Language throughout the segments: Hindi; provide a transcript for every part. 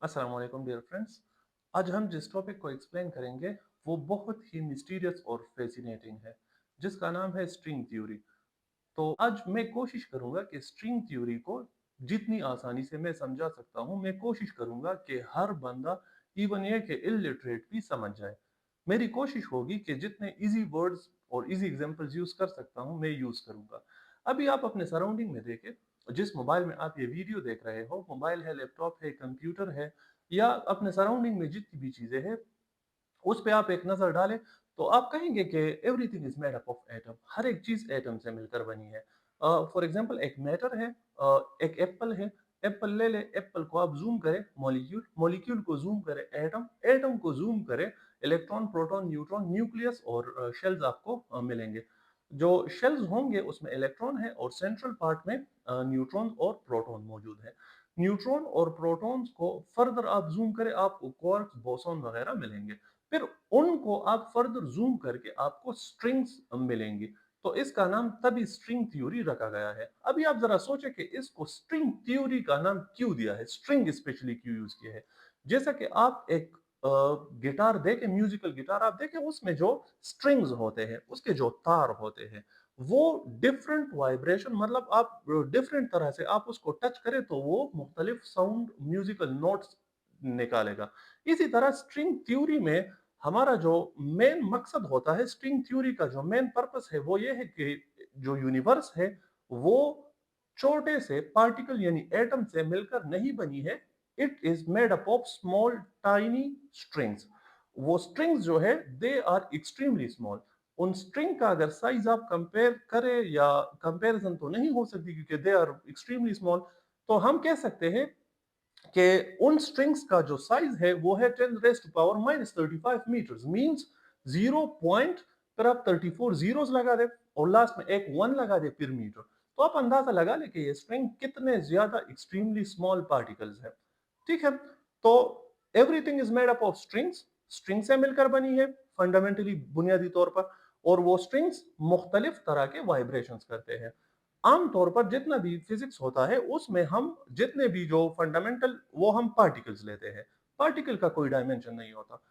अस्सलाम वालेकुम डियर फ्रेंड्स। आज हम जिस टॉपिक को एक्सप्लेन करेंगे वो बहुत ही मिस्टीरियस और फैसिनेटिंग है, जिसका नाम है स्ट्रिंग थ्योरी। तो आज मैं कोशिश करूंगा कि स्ट्रिंग थ्योरी को जितनी आसानी से मैं समझा सकता हूं, मैं कोशिश करूंगा कि हर बंदा, इवन ये कि इलिटरेट भी समझ जाए। मेरी कोशिश होगी कि जितने इजी वर्ड्स और इजी एग्जांपल्स यूज कर सकता हूं मैं यूज करूंगा। अभी आप अपने सराउंडिंग में देखें, जिस मोबाइल में आप ये वीडियो देख रहे हो, मोबाइल है, लैपटॉप है, कंप्यूटर है, या अपने सराउंडिंग में जितनी भी चीजें हैं, उस पे आप एक नजर डालें तो आप कहेंगे कि everything is made up of atom. हर एक चीज एटम से मिलकर बनी है। फॉर एग्जांपल एक मैटर है, एक एप्पल है। एप्पल ले ले, एप्पल को आप जूम करें मॉलिक्यूल, मॉलिक्यूल को जूम करें एटम, एटम को जूम करें इलेक्ट्रॉन, प्रोटॉन, न्यूट्रॉन, न्यूक्लियस और शेल्स आपको मिलेंगे। जो शेल्स होंगे उसमें इलेक्ट्रॉन है और सेंट्रल पार्ट में न्यूट्रॉन और प्रोटॉन मौजूद है। न्यूट्रॉन और प्रोटॉन्स को फर्दर आप जूम करें, आपको क्वार्क्स, बोसॉन वगैरह मिलेंगे। फिर उनको आप फर्दर जूम करके आपको स्ट्रिंग्स मिलेंगी। तो इसका नाम तभी स्ट्रिंग थ्योरी रखा गया है। अभी आप जरा सोचें कि इसको स्ट्रिंग थ्योरी का नाम क्यों दिया है, स्ट्रिंग स्पेशली क्यों यूज किया है। जैसा कि आप एक गिटार देखें, म्यूजिकल गिटार आप देखें, उसमें जो स्ट्रिंग्स होते हैं, उसके जो तार होते हैं, वो डिफरेंट वाइब्रेशन, मतलब आप डिफरेंट तरह से आप उसको टच करें तो वो मुख्तलिफ साउंड, म्यूजिकल नोट्स निकालेगा। इसी तरह स्ट्रिंग थ्योरी में हमारा जो मेन मकसद होता है, स्ट्रिंग थ्योरी का जो मेन पर्पस है वो ये है कि जो यूनिवर्स है वो छोटे से पार्टिकल यानी एटम से मिलकर नहीं बनी है। It is made up of small tiny strings. वो स्ट्रिंग्स जो है दे आर एक्सट्रीमली स्मॉल। उन स्ट्रिंग का अगर साइज आप कंपेयर करें, या कंपैरिजन तो नहीं हो सकती क्योंकि दे आर एक्सट्रीमली स्मॉल, तो हम कह सकते हैं कि उन स्ट्रिंग्स का जो साइज है वो है 10 raised to power minus 35 metres, means 0 point पर आप 34 जीरोस लगा दे और लास्ट में एक 1 लगा दे फिर मीटर, तो आप अंदाजा लगा ले कि ये स्ट्रिंग कितने ज्यादा एक्सट्रीमली स्मॉल पार्टिकल्स है। ठीक है। तो everything is made up of strings. String से मिलकर बनी है फंडामेंटली, बुनियादी तौर पर। और वो स्ट्रिंग्स मुख्तलिफ तरह के वाइब्रेशंस करते हैं। आमतौर पर जितना भी फिजिक्स होता है उसमें हम जितने भी जो फंडामेंटल, वो हम पार्टिकल्स लेते हैं। पार्टिकल का कोई डायमेंशन नहीं होता।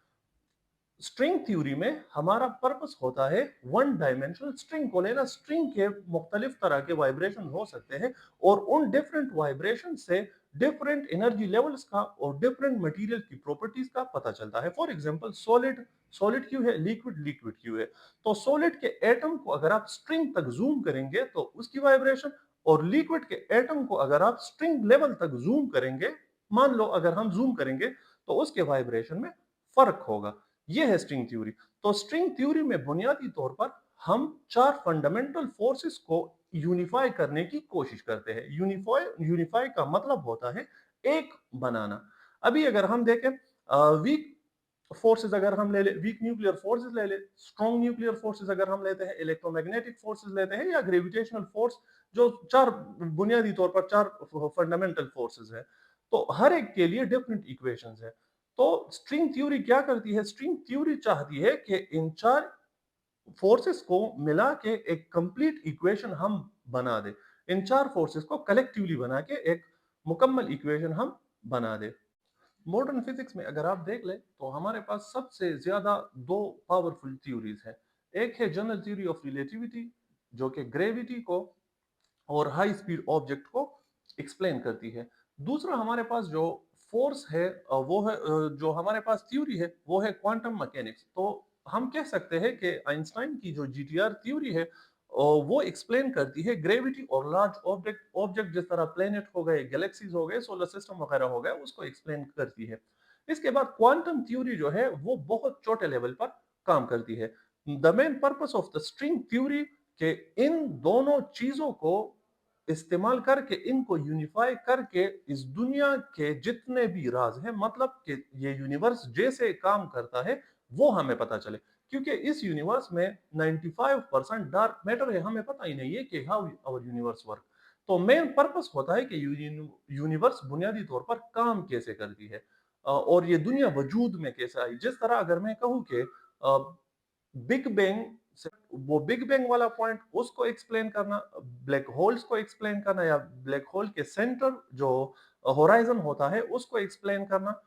स्ट्रिंग थ्योरी में हमारा पर्पस होता है वन डायमेंशनल स्ट्रिंग को लेना। स्ट्रिंग के मुख्तलिफ तरह के वाइब्रेशन हो सकते हैं और उन डिफरेंट वाइब्रेशन से डिफरेंट एनर्जी लेवल्स का और डिफरेंट मटेरियल की प्रॉपर्टीज का पता चलता है। फॉर एग्जांपल सॉलिड, सॉलिड क्यों है, लिक्विड, लिक्विड क्यों है। तो सॉलिड के एटम को अगर आप स्ट्रिंग तक जूम करेंगे तो उसकी वाइब्रेशन, और लिक्विड के एटम को अगर आप स्ट्रिंग लेवल तक जूम करेंगे, मान लो अगर हम जूम करेंगे, तो उसके वाइब्रेशन में फर्क होगा। ये है स्ट्रिंग थ्योरी। तो स्ट्रिंग थ्योरी में बुनियादी तौर पर हम चार फंडामेंटल फोर्सेस को यूनिफाई करने की कोशिश करते हैं। यूनिफाई, यूनिफाई का मतलब होता है एक बनाना। अभी अगर हम देखें वीक फोर्सेस, अगर हम ले ले वीक न्यूक्लियर फोर्सेस ले ले, स्ट्रॉन्ग न्यूक्लियर फोर्सेस अगर हम लेते हैं, इलेक्ट्रोमैग्नेटिक फोर्सेस लेते हैं, या ग्रेविटेशनल फोर्स, जो चार बुनियादी तौर पर चार फंडामेंटल फोर्सेस है, तो हर एक के लिए डिफरेंट इक्वेशंस है। तो स्ट्रिंग थ्योरी क्या करती है, स्ट्रिंग थ्योरी चाहती है कि इन चार फोर्सेस को मिला के एक कंप्लीट इक्वेशन हम बना दे। इन चार फोर्सेस को कलेक्टिवली बना के एक मुकम्मल इक्वेशन हम बना दे। मॉडर्न फिजिक्स में अगर आप देख ले तो हमारे पास सबसे ज्यादा दो पावरफुल थ्योरीज हैं। एक है जनरल थ्योरी ऑफ रिलेटिविटी, जो कि ग्रेविटी को और हाई स्पीड ऑब्जेक्ट को एक्सप्लेन करती है। दूसरा हमारे पास जो फोर्स है, वो है जो हमारे पास थ्योरी है वो है क्वांटम मैकेनिक्स। तो हम कह सकते हैं कि आइंस्टाइन की जो जीटीआर थ्योरी है, वो एक्सप्लेन करती है ग्रेविटी और लार्ज ऑब्जेक्ट, ऑब्जेक्ट जिस तरह प्लेनेट हो गए, गैलेक्सीज हो गए, सोलर सिस्टम वगैरह हो गए, उसको एक्सप्लेन करती है। इसके बाद क्वांटम थ्योरी जो है वो बहुत छोटे लेवल पर काम करती है। The main purpose of the string theory के इन दोनों चीजों को इस्तेमाल करके, इनको यूनिफाई करके इस दुनिया के जितने भी राज हैं, मतलब कि ये यूनिवर्स जैसे काम करता है वो हमें पता चले। क्योंकि इस यूनिवर्स में 95% डार्क मैटर है, हमें पता ही नहीं है कि हाउ आवर यूनिवर्स वर्क। तो मेन पर्पस होता है कि यूनिवर्स बुनियादी तौर पर काम कैसे करती है, और ये दुनिया वजूद में कैसे आई। जिस तरह अगर मैं कहूँ कि बिग बैंग, वो बिग बैंग वाला पॉइंट उसको एक्सप्लेन करना, ब्लैक होल्स को एक्सप्लेन करना, या ब्लैक होल के सेंटर जो होराइजन होता है उसको एक्सप्लेन करना।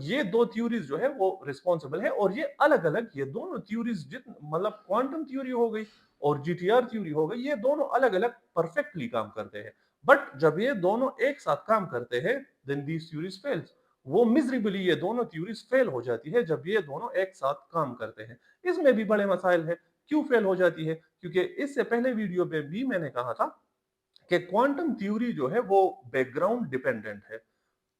ये दो थ्योरीज जो है वो रिस्पॉन्सिबल है, और ये अलग अलग, ये दोनों थ्योरीज जित मतलब क्वांटम थ्योरी हो गई और जीटीआर थ्योरी हो गई, ये दोनों अलग अलग परफेक्टली काम करते हैं। बट जब ये दोनों एक साथ काम करते हैं देन दीज थ्योरीज फेल्स। वो मिजरेबली ये दोनों थ्योरीज फेल हो जाती है जब ये दोनों एक साथ काम करते हैं। इसमें भी बड़े मसाइल है। क्यों फेल हो जाती है? क्योंकि इससे पहले वीडियो में भी मैंने कहा था कि क्वांटम थ्योरी जो है वो बैकग्राउंड डिपेंडेंट है,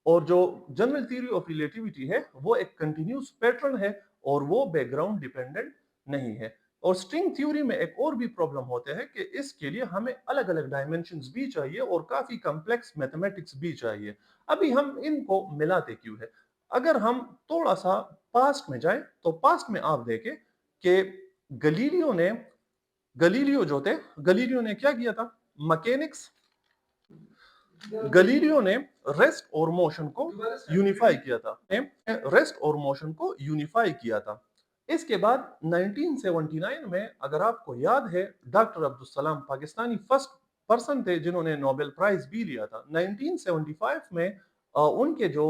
और जो जनरल थ्योरी ऑफ रिलेटिविटी है वो एक कंटिन्यूस पैटर्न है, और वो बैकग्राउंड डिपेंडेंट नहीं है। और स्ट्रिंग थ्योरी में एक और भी प्रॉब्लम होते हैं कि इसके लिए हमें अलग अलग डायमेंशंस भी चाहिए और काफी कॉम्प्लेक्स मैथमेटिक्स भी चाहिए। अभी हम इनको मिलाते क्यों है? अगर हम थोड़ा सा पास्ट में जाएं तो पास्ट में आप देखें कि गलीलियो ने गलीलियो जो थे, गलीलियो ने क्या किया था? मैकेनिक्स, गलीलियो ने रेस्ट और मोशन को यूनिफाई किया था, रेस्ट और मोशन को यूनिफाई किया था। इसके बाद 1979 में, अगर आपको याद है, doctor Abdul Salam Pakistani first person थे जिन्होंने नोबेल प्राइज भी लिया था। 1975 में उनके जो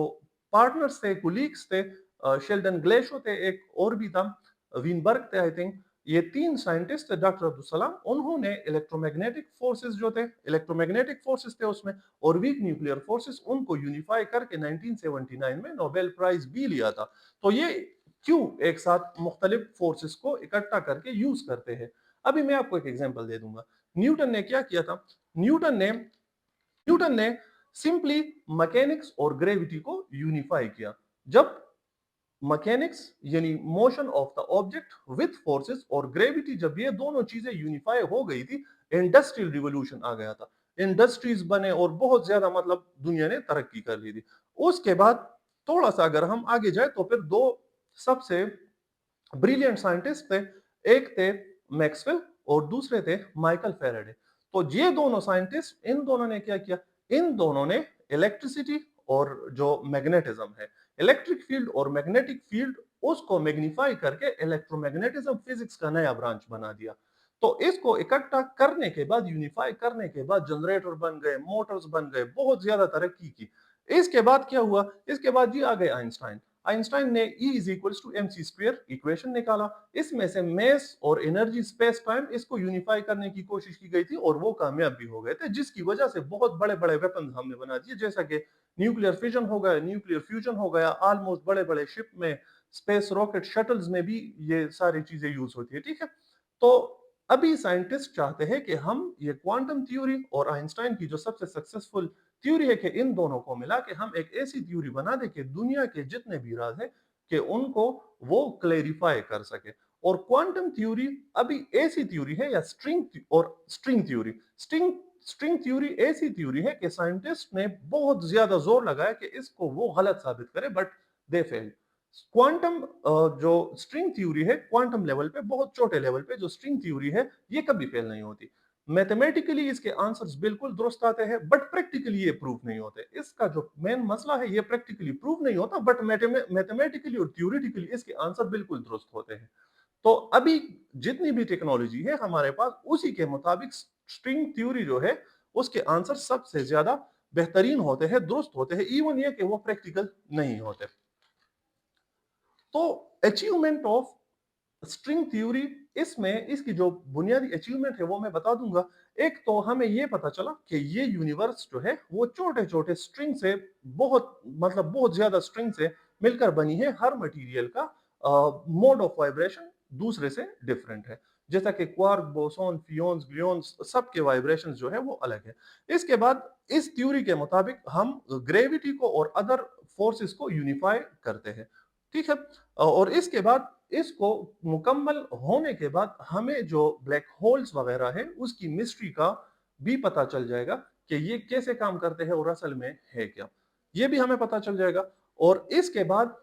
पार्टनर्स थे, कुलीग्स थे, शेल्डन ग्लेशो थे, एक और भी था, वीनबर्ग थे आई थिंक, ये तीन साइंटिस्ट थे डॉक्टर अब्दुल सलाम, उन्होंने इलेक्ट्रोमैग्नेटिक फोर्सेस जो थे, इलेक्ट्रोमैग्नेटिक फोर्सेस थे उसमें, और वीक न्यूक्लियर फोर्सेस, उनको यूनिफाई करके 1979 में नोबेल प्राइज भी लिया था। तो ये क्यों एक साथ मुख्तलिफ फोर्सेस को इकट्ठा करके यूज करते हैं? अभी मैं आपको एक एग्जांपल दे दूंगा। न्यूटन ने क्या किया था? न्यूटन ने सिंपली मैकेनिक्स और ग्रेविटी को यूनिफाई किया। जब मैकेनिक्स यानी motion of the object with forces और ग्रेविटी, जब ये दोनों चीजें यूनिफाई हो गई थी, इंडस्ट्रियल रिवॉल्यूशन आ गया था। इंडस्ट्रीज बने और बहुत ज्यादा मतलब दुनिया ने तरक्की कर ली थी। उसके बाद थोड़ा सा अगर हम आगे जाए तो फिर दो सबसे ब्रिलियंट साइंटिस्ट थे, एक थे मैक्सवेल और दूसरे थे माइकल फेराडे। तो ये दोनों साइंटिस्ट, इन दोनों ने क्या किया? इन दोनों ने इलेक्ट्रिसिटी और जो मैग्नेटिज्म है, इलेक्ट्रिक फील्ड और मैग्नेटिक फील्ड, उसको मैग्नीफाई करके इलेक्ट्रोमैग्नेटिज्म फिजिक्स का नया ब्रांच बना दिया। तो इसको इकट्ठा करने के बाद, यूनिफाई करने के बाद, जनरेटर बन गए, मोटर्स बन गए, बहुत ज्यादा तरक्की की। इसके बाद क्या हुआ? इसके बाद जी आ गए आइंस्टाइन। आइंस्टाइन ने E is equals to m c square equation निकाला। इसमें से मेस और एनर्जी स्पेस टाइम, इसको यूनिफाई करने की कोशिश की गई थी और वो कामयाब भी हो गए थे, जिसकी वजह से बहुत बड़े बड़े वेपन हमने बना दिए, जैसा कि न्यूक्लियर फिजन हो गया, न्यूक्लियर फ्यूजन हो गया, ऑलमोस्ट बड़े बड़े शिप में, स्पेस रॉकेट शटल्स में भी ये सारी चीजें यूज होती है। ठीक है, तो अभी साइंटिस्ट चाहते हैं कि हम ये क्वांटम थ्योरी और आइंस्टाइन की जो सबसे सक्सेसफुल थ्योरी है, कि इन दोनों को मिला के हम एक ऐसी थ्योरी बना दे कि दुनिया के जितने भी राज है कि उनको वो क्लेरिफाई कर सके। और क्वांटम थ्योरी अभी ऐसी थ्योरी है, या स्ट्रिंग थ्योरी, स्ट्रिंग थ्योरी ऐसी थ्योरी है कि साइंटिस्ट ने बहुत ज्यादा जोर लगाया कि इसको वो गलत साबित करे, बट दे फेल। क्वांटम जो स्ट्रिंग थ्योरी है, क्वांटम लेवल पे, बहुत छोटे लेवल पे जो स्ट्रिंग थ्योरी है, ये कभी फेल नहीं होती। मैथमेटिकली इसके आंसर्स बिल्कुल दुरुस्त आते हैं, बट प्रैक्टिकली ये प्रूव नहीं होते। इसका जो मेन मसला है, ये प्रैक्टिकली प्रूव नहीं होता, बट मैथमेटिकली और थ्योरेटिकली इसके आंसर बिल्कुल दुरुस्त होते हैं। तो अभी जितनी भी टेक्नोलॉजी है हमारे पास, उसी के मुताबिक स्ट्रिंग थ्योरी जो है, उसके आंसर सबसे ज्यादा बेहतरीन होते हैं, दुरुस्त होते हैं, इवन ये कि वो प्रैक्टिकल नहीं होते। तो अचीवमेंट ऑफ स्ट्रिंग थ्योरी, इसमें इसकी जो बुनियादी अचीवमेंट है वो मैं बता दूंगा। एक तो हमें ये पता चला कि ये यूनिवर्स जो है वो छोटे छोटे स्ट्रिंग से, बहुत मतलब बहुत ज्यादा स्ट्रिंग से मिलकर बनी है। हर मटेरियल का मोड ऑफ वाइब्रेशन दूसरे से डिफरेंट है, जैसा कि क्वार्क, बोसॉन, फियोन्स, ग्लून्स, सबके वाइब्रेशंस जो है वो अलग है। इसके बाद इस थ्योरी के मुताबिक हम ग्रेविटी को और अदर फोर्सेस को यूनिफाई करते हैं। ठीक है, और इसके बाद, इसको मुकम्मल होने के बाद, हमें जो ब्लैक होल्स वगैरह है उसकी मिस्ट्री का भी पता चल जाएगा कि ये कैसे काम करते हैं और असल में है क्या, ये भी हमें पता चल जाएगा। और इसके बाद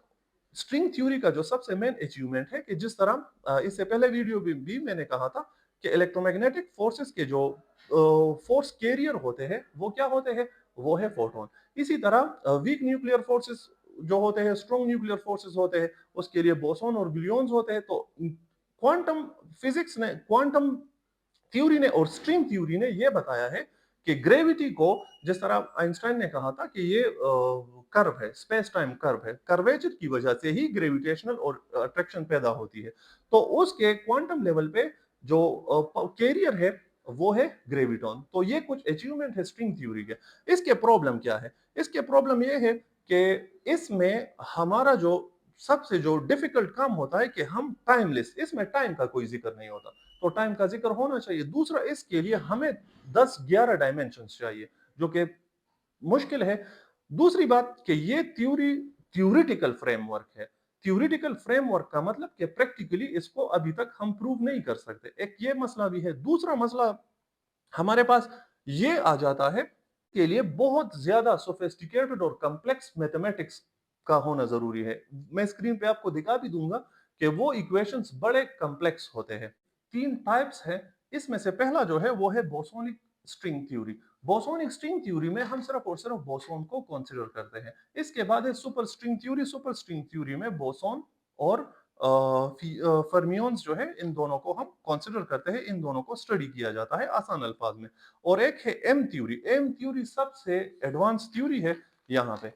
स्ट्रिंग थ्योरी का जो सबसे मेन अचीवमेंट है, कि जिस तरह इससे पहले वीडियो भी मैंने कहा था कि इलेक्ट्रोमैग्नेटिक फोर्सेस के जो फोर्स कैरियर होते हैं वो क्या होते हैं? वो है फोटोन। इसी तरह वीक न्यूक्लियर फोर्सेस जो होते हैं, स्ट्रॉन्ग न्यूक्लियर फोर्सेस होते हैं, उसके लिए बोसॉन और ग्लून्स होते हैं। तो क्वांटम फिजिक्स ने, क्वांटम थ्योरी ने और स्ट्रिंग थ्योरी ने यह बताया है कि ग्रेविटी को, जिस तरह आइंस्टाइन ने कहा था कि ये कर्व है, स्पेस टाइम कर्व है, कर्वेचर की वजह से ही ग्रेविटेशनल और अट्रैक्शन पैदा होती है। तो उसके क्वांटम लेवल पे जो कैरियर है वो है ग्रेविटॉन। तो ये कुछ अचीवमेंट है स्ट्रिंग थ्योरी के। इसके प्रॉब्लम क्या है? इसके प्रॉब्लम ये है कि इसमें हमारा जो सबसे जो डिफिकल्ट काम होता है कि हम टाइमलेस, इसमें टाइम का कोई जिक्र नहीं होता। तो टाइम का जिक्र होना चाहिए। दूसरा, इसके लिए हमें 10-11 डायमेंशंस चाहिए, जो कि मुश्किल है। दूसरी बात कि ये थ्योरेटिकल फ्रेमवर्क है। थ्योरेटिकल फ्रेमवर्क का मतलब कि प्रैक्टिकली इसको अभी तक हम प्रूव नहीं कर सकते। एक ये मसला भी है। दूसरा मसला हमारे पास ये आ जाता है के लिए बहुत ज्यादा सोफिस्टिकेटेड और कॉम्प्लेक्स मैथमेटिक्स का होना जरूरी है। मैं स्क्रीन पे आपको दिखा भी दूंगा कि वो इक्वेशंस बड़े कॉम्प्लेक्स होते हैं। 3 टाइप्स हैं। इसमें से पहला जो है वो है बोसोनिक स्ट्रिंग थ्योरी। बोसोनिक स्ट्रिंग थ्योरी में हम सिर्फ और सिर्फ बोसोन को कंसीडर करते हैं। इसके बाद है super string theory. Super string theory में बोसोन और फर्मियोन्स जो है, इन दोनों को हम कंसीडर करते हैं, इन दोनों को स्टडी किया जाता है आसान अल्फाज में। और एक है एम थ्योरी। एम थ्योरी सबसे एडवांस थ्योरी है। यहाँ पे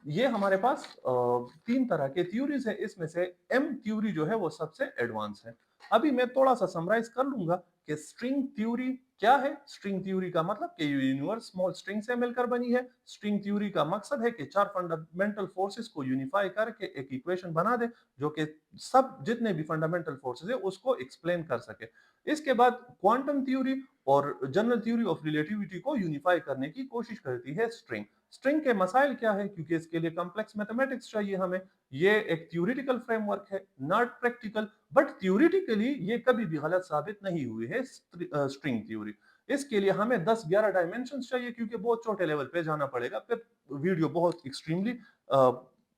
ये हमारे पास 3 तरह के थ्योरीज है। इसमें से एम थ्योरी जो है वो सबसे एडवांस है। अभी मैं थोड़ा सा समराइज कर लूंगा कि स्ट्रिंग थ्योरी क्या है। स्ट्रिंग थ्योरी का मतलब कि यूनिवर्स स्मॉल स्ट्रिंग से मिलकर बनी है। स्ट्रिंग थ्योरी का मकसद है कि 4 फंडामेंटल फोर्सेस को यूनिफाई करके एक इक्वेशन बना दे, जो कि सब जितने भी फंडामेंटल फोर्सेस है उसको एक्सप्लेन कर सके। इसके बाद क्वांटम थ्योरी और जनरल थ्योरी ऑफ रिलेटिविटी को यूनिफाई करने की कोशिश करती है स्ट्रिंग। स्ट्रिंग के मसाइल क्या है? क्योंकि इसके लिए कॉम्प्लेक्स मैथमेटिक्स चाहिए हमें। ये एक थ्योरेटिकल फ्रेमवर्क है, नॉट प्रैक्टिकल। बट थ्योरेटिकली ये कभी भी गलत साबित नहीं हुई है स्ट्रिंग थ्योरी। इसके लिए हमें 10-11 डायमेंशंस चाहिए, क्योंकि बहुत छोटे लेवल पे जाना पड़ेगा, फिर वीडियो बहुत एक्सट्रीमली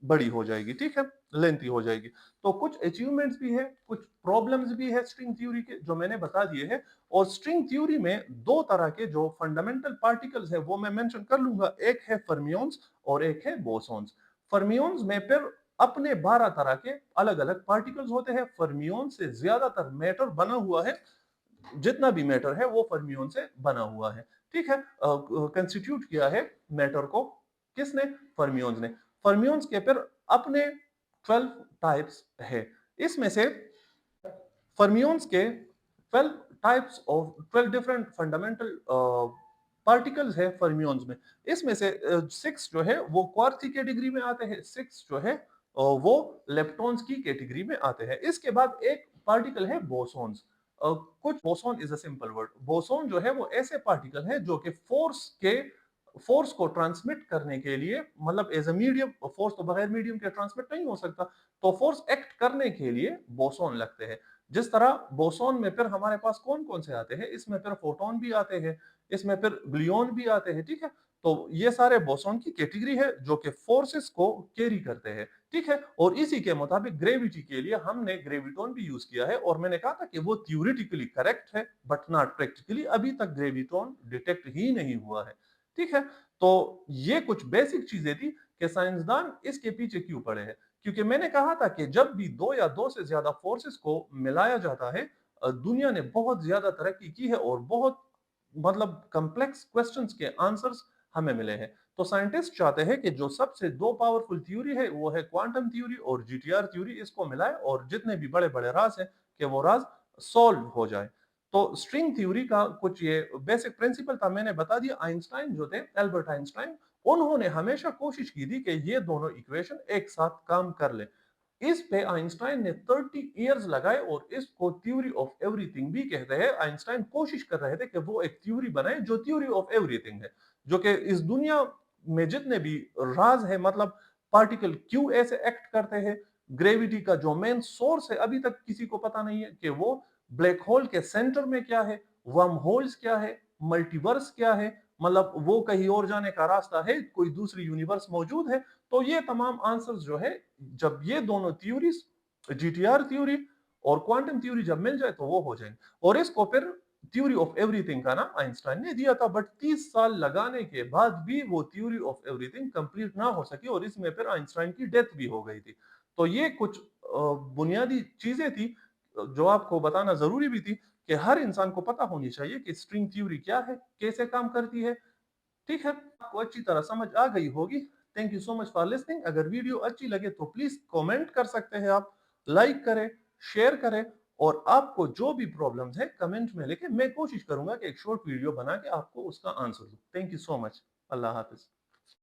बड़ी हो जाएगी, ठीक है, लेंथी हो जाएगी। तो कुछ अचीवमेंट्स भी है, कुछ प्रॉब्लम्स भी है स्ट्रिंग थ्योरी के, जो मैंने बता दिए हैं। और स्ट्रिंग थ्योरी में 2 तरह के जो फंडामेंटल पार्टिकल्स है वो मैं मेंशन कर लूंगा। एक है फर्मियोन्स और एक है बोसोन्स। फर्मियोन्स में फिर अपने 12 तरह के अलग अलग पार्टिकल्स होते हैं। फर्मियोन से ज्यादातर मैटर बना हुआ है। जितना भी मैटर है वो फर्मियोन से बना हुआ है, ठीक है। कंस्टिट्यूट किया है मैटर को किसने? फर्मियोन्स ने। फर्मियोन्स के फिर अपने 12 टाइप्स है। इसमें से फर्मियोन्स के 12 types of 12 different fundamental particles है फर्मियोन्स में। इसमें से 6 जो है वो क्वार्क की कैटेगरी में आते हैं, 6 जो है वो लेप्टॉन्स की कैटेगरी में आते हैं। इसके बाद एक पार्टिकल है बोसोन्स। कुछ boson is a simple word. Boson जो है वो ऐसे पार्टिकल है जो कि फोर्स को ट्रांसमिट करने के लिए, मतलब एज अ मीडियम, फोर्स तो बगैर मीडियम के ट्रांसमिट नहीं हो सकता, तो फोर्स एक्ट करने के लिए बोसोन लगते हैं। जिस तरह बोसोन में फिर हमारे पास कौन कौन से आते हैं, इसमें फिर फोटोन भी आते हैं, इसमें फिर ग्लून भी आते हैं, ठीक है। तो ये सारे बोसोन की कैटेगरी है जो कि फोर्सेस को कैरी करते हैं, ठीक है। और इसी के मुताबिक ग्रेविटी के लिए हमने ग्रेविटोन भी यूज किया है, और मैंने कहा था कि वो थ्योरेटिकली करेक्ट है बट नॉट प्रैक्टिकली। अभी तक ग्रेविटोन डिटेक्ट ही नहीं हुआ है, ठीक है। तो ये कुछ बेसिक चीजें थी कि साइंसदान इसके पीछे क्यों पड़े हैं। क्योंकि मैंने कहा था कि जब भी 2 या 2 से ज्यादा फोर्सेस को मिलाया जाता है, दुनिया ने बहुत ज्यादा तरक्की की है और बहुत, मतलब कॉम्प्लेक्स क्वेश्चंस के आंसर्स हमें मिले हैं। तो साइंटिस्ट चाहते हैं कि जो सबसे 2 पावरफुल थ्योरी है वो है क्वांटम थ्योरी और जीटीआर थ्योरी, इसको मिलाए और जितने भी बड़े बड़े राज हैं कि वो राज सॉल्व हो जाए। तो स्ट्रिंग थ्योरी का कुछ ये बेसिक प्रिंसिपल था, मैंने बता दिया। आइंस्टाइन जो थे, एल्बर्ट आइंस्टाइन, उन्होंने हमेशा कोशिश की थी कि ये दोनों इक्वेशन एक साथ काम कर ले। इस पे आइंस्टाइन ने 30 इयर्स लगाए और इसको थ्योरी ऑफ एवरीथिंग भी कहते हैं। आइंस्टाइन कोशिश कर रहे थे कि वो एक थ्योरी बनाए जो थ्योरी ऑफ एवरीथिंग है, जो कि इस दुनिया में जितने भी राज है, मतलब पार्टिकल क्यों ऐसे एक्ट करते हैं, ग्रेविटी का जो मेन सोर्स है अभी तक किसी को पता नहीं है कि वो ब्लैक होल के सेंटर में क्या है, वर्म होल्स क्या है, मल्टीवर्स क्या है, मतलब वो कहीं और जाने का रास्ता है, कोई दूसरी यूनिवर्स मौजूद है। तो ये तमाम आंसर्स जो है, जब ये दोनों थ्योरीज, जीटीआर थ्योरी और क्वांटम थ्योरी जब मिल जाए तो वो हो जाएंगे। और इसको फिर थ्योरी ऑफ एवरीथिंग का नाम आइंस्टाइन ने दिया था। बट 30 साल लगाने के बाद भी वो थ्योरी ऑफ एवरीथिंग कंप्लीट ना हो सकी और इसमें फिर आइंस्टाइन की डेथ भी हो गई थी। तो ये कुछ बुनियादी चीजें थी जो आपको बताना जरूरी भी थी। कि हर इंसान को पता होनी चाहिए कि स्ट्रिंग थ्योरी क्या है, कैसे काम करती है। ठीक है, आपको अच्छी तरह समझ आ गई होगी। Thank you so much for listening. अगर वीडियो अच्छी लगे तो प्लीज कमेंट कर सकते हैं आप, लाइक करें, शेयर करें, और आपको जो भी प्रॉब्लम्स है कमेंट में लिखें। मैं कोशिश करूंगा कि एक शॉर्ट वीडियो बना के आपको उसका आंसर दूं। Thank you so much. Allah Hafiz.